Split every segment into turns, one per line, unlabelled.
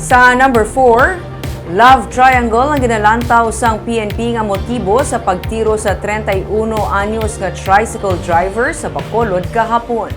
Sa number 4, love triangle ang ginalantaw sang PNP nga motibo sa pagtiro sa 31 anyos nga tricycle driver sa Bacolod kahapon.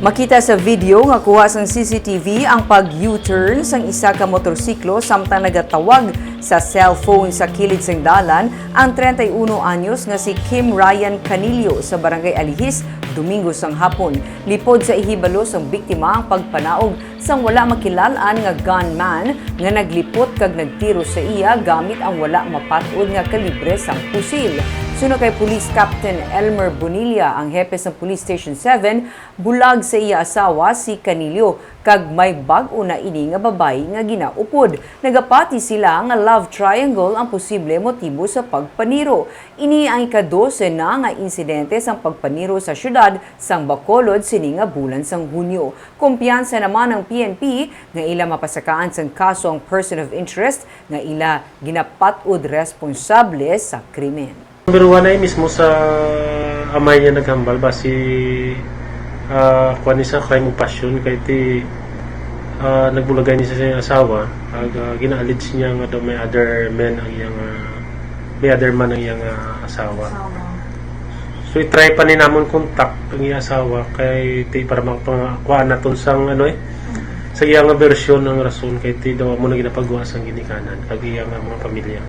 Makita sa video nga kuha sang CCTV ang pag-U-turn sang isa ka motorsiklo samtang nagatawag sa cellphone sa kilid sang dalan ang 31 anyos nga si Kim Ryan Canillo sa Barangay Alihis, Domingo sang hapon. Lipod sa ihibalo sang biktima ang pagpanaog sang wala makilalaan nga gunman nga naglipot kag nagtiro sa iya gamit ang wala mapatod nga kalibre sang pusil. Suno kay Police Captain Elmer Bonilla, ang hepe sa Police Station 7, bulag sa iya asawa si Canillo kag may bag-o na ini nga babae nga ginaupod. Nagapati sila nga love triangle ang posible motibo sa pagpaniro. Ini ang ika-12 na nga insidente sang pagpaniro sa syudad sang Bacolod sini nga bulan sang Hunyo. Kumpiyansa naman ng PNP nga ila mapasakaan sang kaso ang person of interest nga ila ginapatod responsable sa krimen.
Number 1 ay mismo sa amay niya naghambal ba si kuha niya sa crime of passion kay ti nagbulagay niya sa iyang asawa ag gina-allege niya nga daw may other man ang iyang asawa. So i-try pa ni namon contact ang iyang asawa kay ti para makakuha naton sang sa iyang version ng rason kay ti daw mo na ginapagawa sang ginikanan kag iyang mga pamilya.